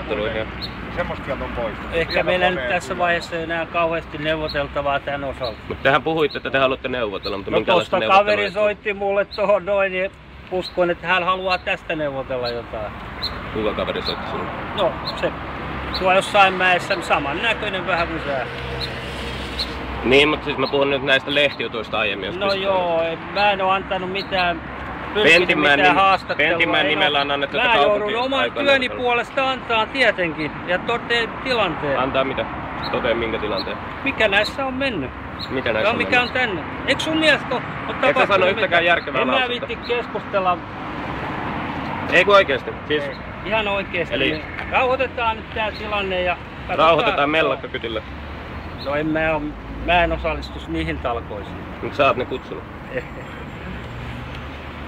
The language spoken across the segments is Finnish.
neuvotteluihin. Semmoista on pois. Ehkä meillä nyt tässä vaiheessa ei enää kauheasti neuvoteltavaa tämän osalta. Mutta tehän puhuitte, että te haluatte neuvotella, mutta no tuosta kaveri soitti mulle tohon noin, niin uskon, että hän haluaa tästä neuvotella jotain. Kuka kaveri soitti sinulle? No se tuo jossain mäessä saman näköinen vähän kuin sä. Niin, mutta siis mä puhun nyt näistä lehtijutuista aiemmin. No joo, mä en oo antanut mitään haastattelua. Pentinmäen nimellä on annettu mä joudun oman työni puolesta antaa tietenkin ja toteen tilanteen. Antaa mitä? Toteen minkä tilanteen? Mikä näissä on mennyt? Mitä näissä on mikä mennyt? on tänne? Eikö sun mielestä ole tapahtunut? Eikö sä sano yhtäkään järkevää lausetta? En mä viitti keskustella. Ei kun oikeesti? Siis... Ei, ihan oikeesti. Eli... Rauhoitetaan nyt tää tilanne ja... Rauhoitetaan mellakkakytille. No mä en osallistus niihin talkoisiin. Mut sä oot ne kutsunut.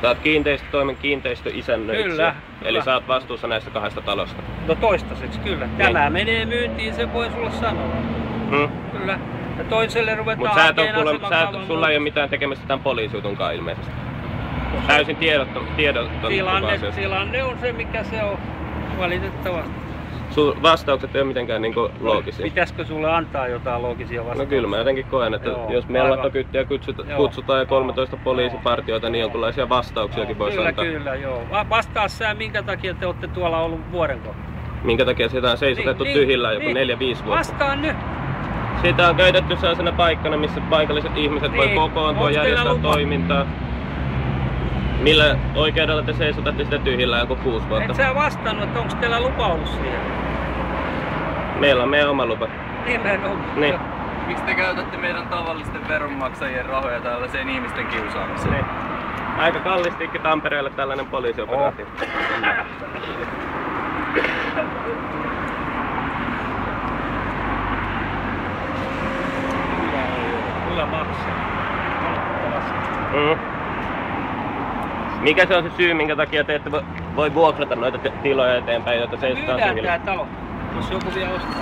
Sä oot toimen kiinteistöisännöitsijä. Kyllä. Eli sä oot vastuussa näistä 2 talosta. No toistaiseksi kyllä. Tämä menee myyntiin, se voi sulle sanoa. Kyllä. Ja toiselle ruvetaan hakemaan asemakaavan. Sulla ei ole mitään tekemistä tämän poliisijutun ilmeisesti. Täysin tiedoton tilanne on se mikä se on. Valitettavasti. Sun vastaukset ei ole mitenkään niinku loogisia. Pitäisikö sulle antaa jotain loogisia vastauksia? No kyllä mä jotenkin koen, että jos mellakkakyttiä kutsutaan ja 13 poliisipartioita, niin jonkinlaisia vastauksiakin voisi antaa. Kyllä, joo. Vastaa sä, minkä takia te olette tuolla ollut vuodenko? Minkä takia sitä on seisotettu tyhjillään joku 4-5 vuotta? Vastaa nyt! Sitä on käytetty sellaisena paikkana, missä paikalliset ihmiset voi kokoontua, järjestää toimintaa. Millä oikeudella te seisotatte sitä tyhjillään joku 6 vuotta? Et sä vastannut, että onko teillä lupa ollut siihen? Meillä on meidän oma lupa. Nimenomaan. Niin. Miksi te käytätte meidän tavallisten veronmaksajien rahoja tällaiseen ihmisten kiusaamiseen? Niin. Aika kallistikin Tampereelle tällainen poliisioperaatio. Kyllä maksaa. Mikä se on se syy, minkä takia te ette voi vuokrata noita tiloja eteenpäin, jotta seisotaan tyhjillä? Myydään tää talo, jos joku vielä ostaa.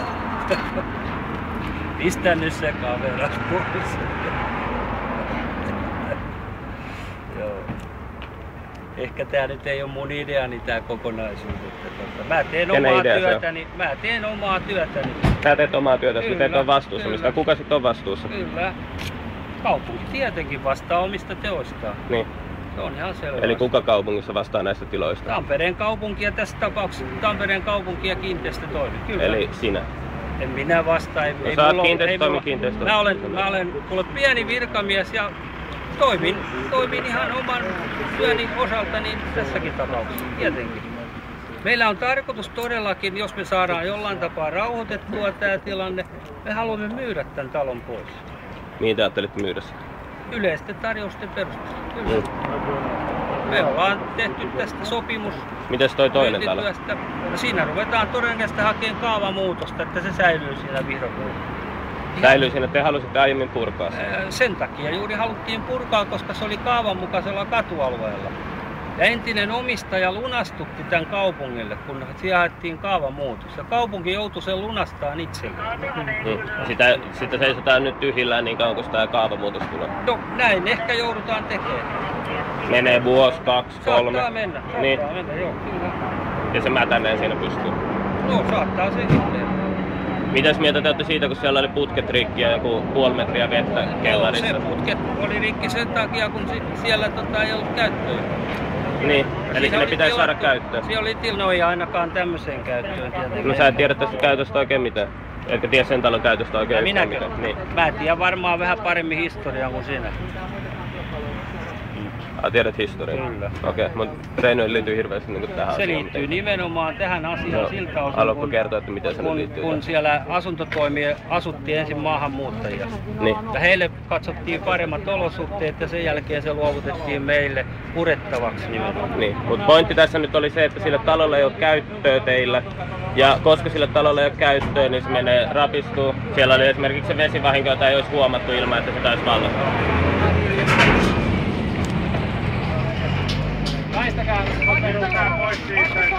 Pistä nyt se kameras pois. Joo. Ehkä tää nyt ei oo mun ideani tää kokonaisuus. Mä teen omaa työtäni. Sä teet omaa työtä, sä teet on vastuussa. Mistä kuka sit on vastuussa? Kyllä. Kaupunki tietenkin vastaa omista teoistaan. Niin. Se on ihan selvä. Eli kuka kaupungissa vastaa näistä tiloista? Tampereen kaupunki ja tässä tapauksessa Tampereen kaupunki ja kiinteistötoimi. Kyllä. Eli sinä? En minä vastaa. No sä oot kiinteistötoimi. Mä olen pieni virkamies ja toimin ihan oman työni osalta niin tässäkin tapauksessa. Tietenkin. Meillä on tarkoitus todellakin, jos me saadaan jollain tapaa rauhoitettua tämä tilanne, me haluamme myydä tämän talon pois. Mihin te ajattelitte myydä sitä? Yleisten tarjousten perusteella. Me ollaan tehty tästä sopimus. Mites toi toinen talo? No siinä ruvetaan todennäköisesti hakemaan kaavamuutosta, että se säilyy siinä vihdoin. Säilyy siinä, että te halusitte aiemmin purkaa sen? Sen takia juuri haluttiin purkaa, koska se oli kaavan mukaisella katualueella. Ja entinen omistaja lunastutti tämän kaupungille, kun siihen haettiin kaavamuutos. Ja kaupunki joutui sen lunastamaan itselleen. Sitä seisotaan nyt tyhjillään niin kauan, kun tämä kaavamuutos tulee. No näin ehkä joudutaan tekemään. Menee vuosi, 2, 3. Saattaa mennä, joo, kyllä. Ja se mätänee siinä pystyy. No saattaa sekin. Mitäs mieltä te olette siitä, kun siellä oli putket rikki ja joku 0,5 metriä vettä kellarissa? Se putket oli rikki sen takia, kun siellä ei ollut käyttöä. Niin, eli ne pitäisi saada käyttöön. Siellä oli no ei ainakaan tämmöiseen käyttöön tietenkin. No sä et tiedä tästä käytöstä oikein mitään. Etkä tiedä sen talon käytöstä oikein mitään. Niin. Mä tiedän varmaan vähän paremmin historiaa kuin sinä. Tiedät historiaa? Kyllä. Okei, mutta se ei liittyy hirveästi niin tähän asiaan. Se liittyy nimenomaan tähän asiaan siltä osin, haluatko kertoa, että miten se liittyy? Kun siellä asuntotoimia asuttiin ensin maahanmuuttajia. Niin. Ja heille katsottiin paremmat olosuhteet ja sen jälkeen se luovutettiin meille purettavaksi nimenomaan. Niin, mutta pointti tässä nyt oli se, että sille talolle ei ole käyttöä teillä. Ja koska sille talolle ei ole käyttöä, niin se menee rapistuu. Siellä oli esimerkiksi se vesivahinko, jota ei olisi huomattu ilman, että se taisi vallata. Väistäkää, kun perutaan pois siitä.